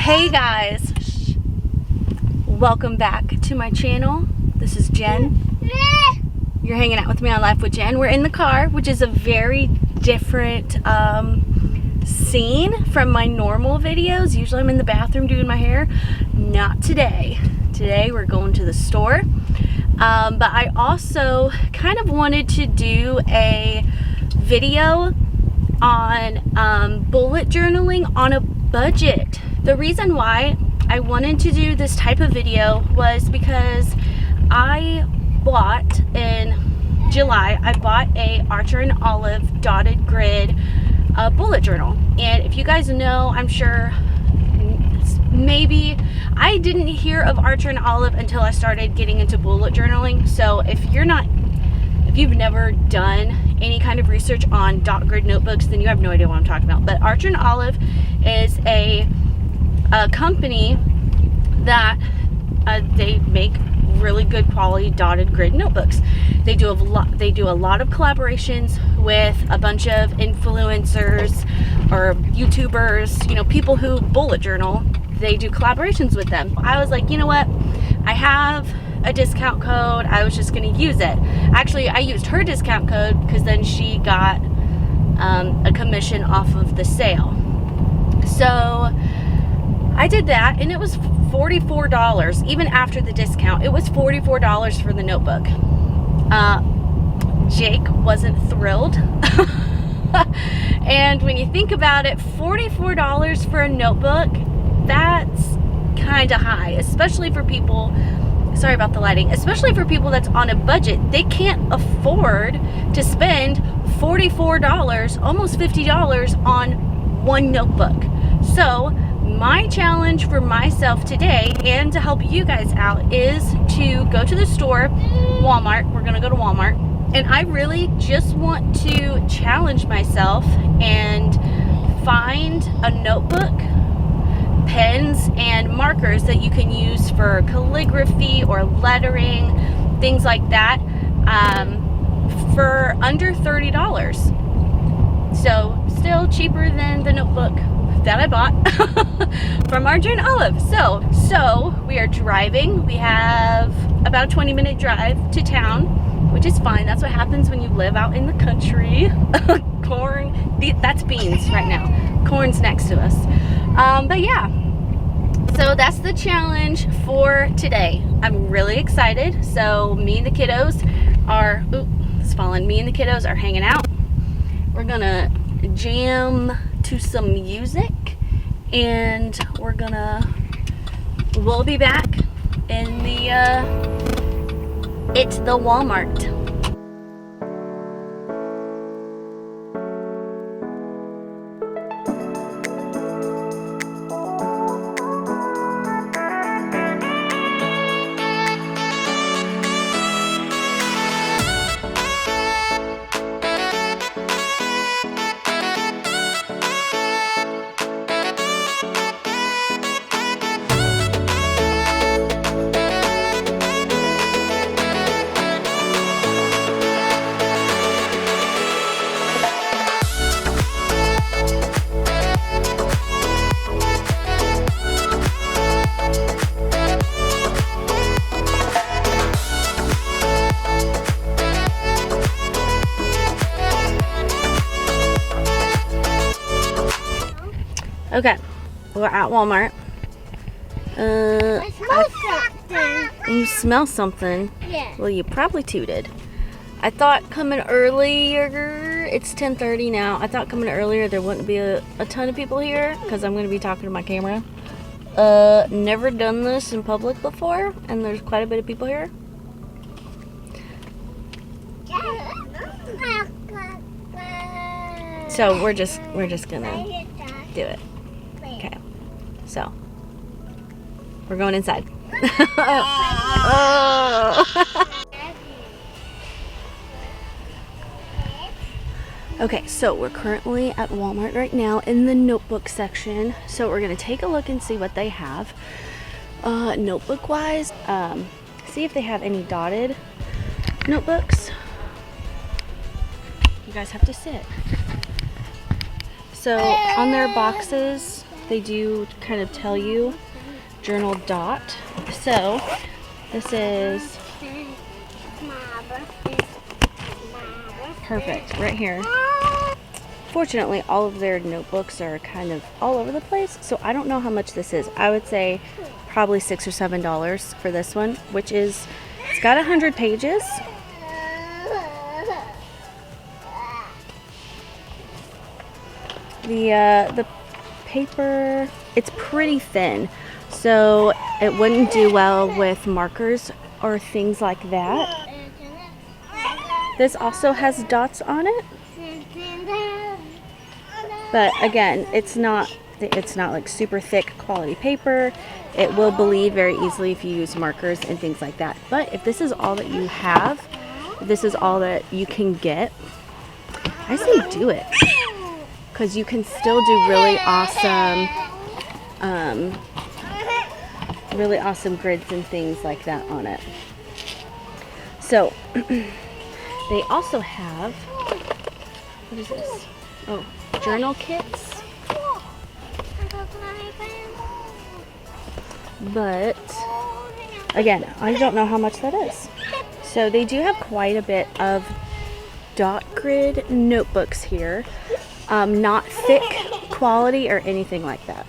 Hey guys, welcome back to my channel. This is Jen. You're hanging out with me on Life with Jen. We're in the car, which is a very different scene from my normal videos. Usually I'm in the bathroom doing my hair. Not today. Today we're going to the store. But I also kind of wanted to do a video on bullet journaling on a budget. The reason why I wanted to do this type of video was because I bought in July, I bought a Archer and Olive dotted grid bullet journal. And if you guys know, I'm sure maybe I didn't hear of Archer and Olive until I started getting into bullet journaling. So if you've never done any kind of research on dot grid notebooks, then you have no idea what I'm talking about. But Archer and Olive is a company that they make really good quality dotted grid notebooks. They do a lot of collaborations with a bunch of influencers or YouTubers, you know, people who bullet journal. They do collaborations with them. I was like, you know what? I have a discount code. I was just going to use it. Actually, I used her discount code because then she got a commission off of the sale. So I did that, and it was $44. Even after the discount, it was $44 for the notebook. Jake wasn't thrilled. And when you think about it, $44 for a notebook, that's kind of high, especially for people, sorry about the lighting, especially for people that's on a budget. They can't afford to spend $44, almost $50 on one notebook. So my challenge for myself today, and to help you guys out, is to go to the store, Walmart. We're gonna go to Walmart, and I really just want to challenge myself and find a notebook, pens, and markers that you can use for calligraphy or lettering, things like that, for under $30. So still cheaper than the notebook that I bought from Archer and Olive. So we are driving. We have about a 20-minute drive to town, which is fine. That's what happens when you live out in the country. Corn, that's beans right now. Corn's next to us. But yeah, so that's the challenge for today. I'm really excited. So me and the kiddos are, it's falling. Me and the kiddos are hanging out. We're gonna jam to some music, and we'll be back in the Walmart. Okay, we're at Walmart. I smell something. You smell something? Yeah. Well, you probably tooted. I thought coming earlier, it's 10:30 now. I thought coming earlier there wouldn't be a ton of people here because I'm going to be talking to my camera. Never done this in public before, and there's quite a bit of people here. So we're just gonna do it. Okay, so we're going inside. Okay, so we're currently at Walmart right now in the notebook section. So we're gonna take a look and see what they have notebook wise. See if they have any dotted notebooks. You guys have to sit. So on their boxes, they do kind of tell you journal dot. So this is perfect right here. Fortunately, all of their notebooks are kind of all over the place, so I don't know how much this is. I would say probably $6 or $7 for this one, which is, it's got 100 pages. The paper, it's pretty thin, so it wouldn't do well with markers or things like that. This also has dots on it, but again, it's not like super thick quality paper. It will bleed very easily if you use markers and things like that. But if this is all that you have, if this is all that you can get, I say do it, because you can still do really awesome grids and things like that on it. So they also have, what is this? Oh, journal kits. But again, I don't know how much that is. So they do have quite a bit of dot grid notebooks here. Not thick quality or anything like that.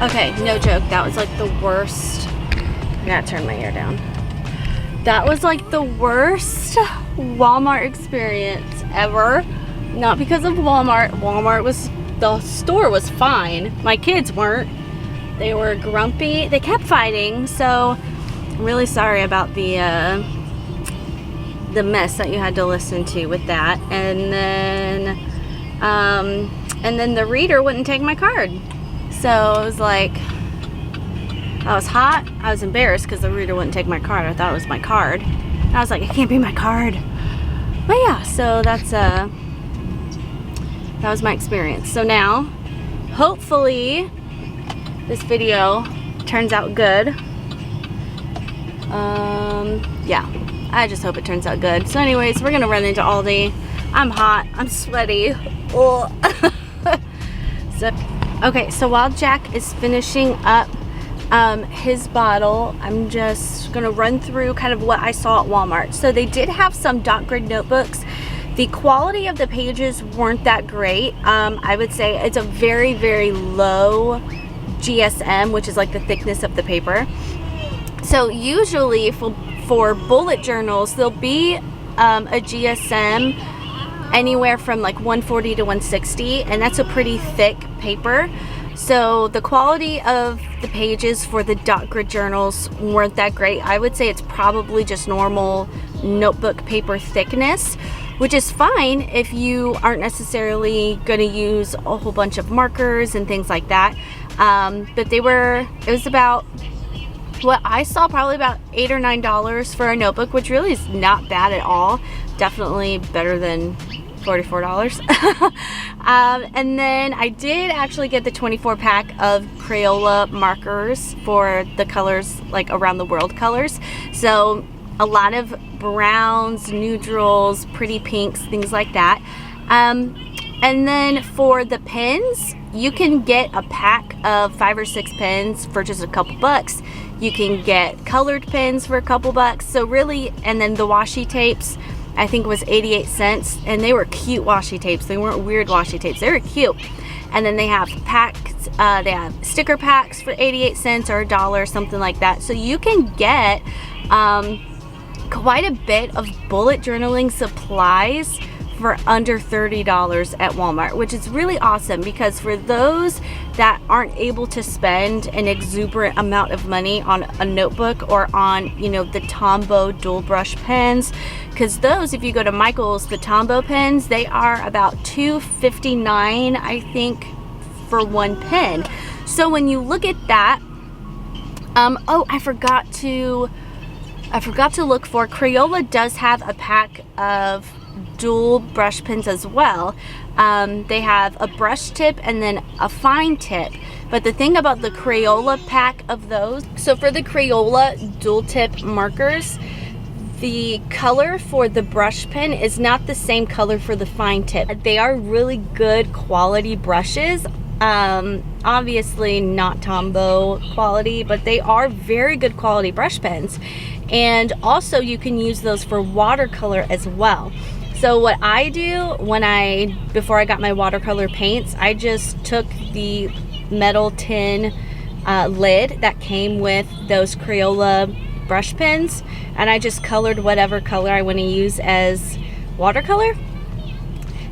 Okay, no joke, that was like the worst. I gotta turn my ear down. That was like the worst Walmart experience ever. Not because of Walmart. The store was fine. My kids weren't. They were grumpy. They kept fighting, so I'm really sorry about the mess that you had to listen to with that. And then the reader wouldn't take my card. So it was like, I was hot. I was embarrassed because the reader wouldn't take my card. I thought it was my card. And I was like, it can't be my card. But yeah, so that was my experience. So now, hopefully, this video turns out good. Yeah, I just hope it turns out good. So anyways, we're gonna run into Aldi. I'm hot, I'm sweaty. Oh. Okay, so while Jack is finishing up his bottle, I'm just gonna run through kind of what I saw at Walmart. So they did have some dot grid notebooks. The quality of the pages weren't that great. I would say it's a very, very low GSM, which is like the thickness of the paper. So usually for bullet journals, there'll be a GSM anywhere from like 140 to 160, and that's a pretty thick paper. So the quality of the pages for the dot grid journals weren't that great. I would say it's probably just normal notebook paper thickness, which is fine if you aren't necessarily going to use a whole bunch of markers and things like that. But it was about, what I saw, probably about $8 or $9 for a notebook, which really is not bad at all. Definitely better than $44. And then I did actually get the 24 pack of Crayola markers for the colors, like around the world colors. So a lot of browns, neutrals, pretty pinks, things like that. And then for the pens, you can get a pack of 5 or 6 pens for just a couple bucks. You can get colored pens for a couple bucks. So really, and then the washi tapes, I think was 88 cents, and they were cute washi tapes. They weren't weird washi tapes, they were cute. And then they have packs, they have sticker packs for 88 cents or $1, something like that. So you can get quite a bit of bullet journaling supplies for under $30 at Walmart, which is really awesome, because for those that aren't able to spend an exuberant amount of money on a notebook or on, you know, the Tombow dual brush pens, because those, if you go to Michael's, the Tombow pens, they are about $2.59, I think, for one pen. So when you look at that, oh, I forgot to look for, Crayola does have a pack of dual brush pens as well. They have a brush tip and then a fine tip. But the thing about the Crayola pack of those, so for the Crayola dual tip markers, the color for the brush pen is not the same color for the fine tip. They are really good quality brushes. Obviously not Tombow quality, but they are very good quality brush pens. And also you can use those for watercolor as well. So what I do before I got my watercolor paints, I just took the metal tin lid that came with those Crayola brush pens, and I just colored whatever color I want to use as watercolor.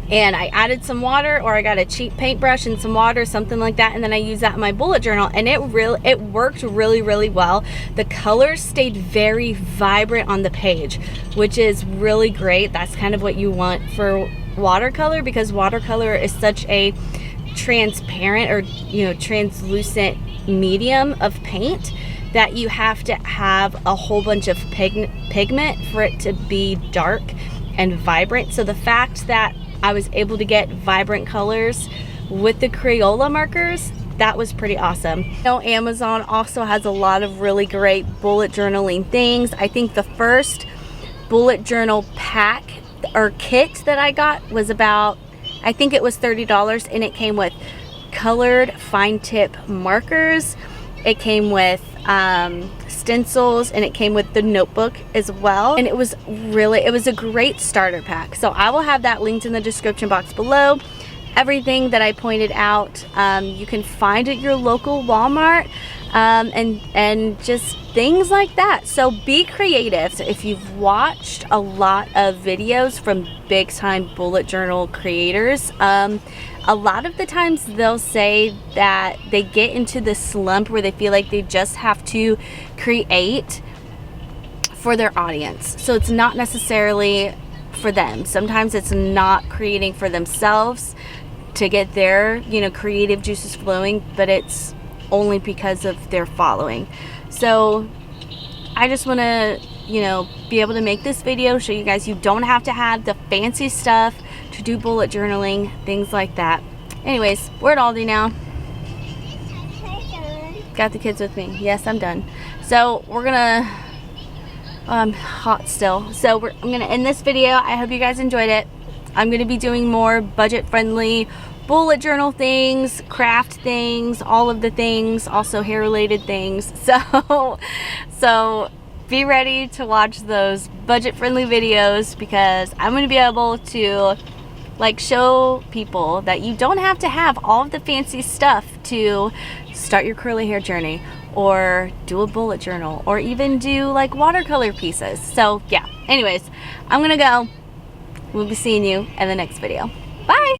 And I added some water, or I got a cheap paintbrush and some water, something like that, and then I used that in my bullet journal, and it worked really, really well. The colors stayed very vibrant on the page, which is really great. That's kind of what you want for watercolor, because watercolor is such a transparent, or, you know, translucent medium of paint that you have to have a whole bunch of pigment for it to be dark and vibrant. So the fact that I was able to get vibrant colors with the Crayola markers, that was pretty awesome. You know, Amazon also has a lot of really great bullet journaling things. I think the first bullet journal pack or kit that I got was about, I think it was $30, and it came with colored fine tip markers. It came with stencils, and it came with the notebook as well, and it was a great starter pack. So I will have that linked in the description box below. Everything that I pointed out, you can find at your local Walmart, and just things like that. So be creative. So if you've watched a lot of videos from big time bullet journal creators, a lot of the times they'll say that they get into the slump where they feel like they just have to create for their audience. So it's not necessarily for them. Sometimes it's not creating for themselves to get their, you know, creative juices flowing, but it's only because of their following. So I just want to, you know, be able to make this video, show you guys you don't have to have the fancy stuff to do bullet journaling, things like that. Anyways, we're at Aldi now. Got the kids with me. Yes, I'm done. So we're gonna, I'm hot still. So I'm gonna end this video. I hope you guys enjoyed it. I'm gonna be doing more budget-friendly bullet journal things, craft things, all of the things, also hair-related things. So be ready to watch those budget-friendly videos, because I'm gonna be able to like show people that you don't have to have all of the fancy stuff to start your curly hair journey, or do a bullet journal, or even do like watercolor pieces. So yeah, anyways, I'm gonna go. we'll be seeing you in the next video. Bye!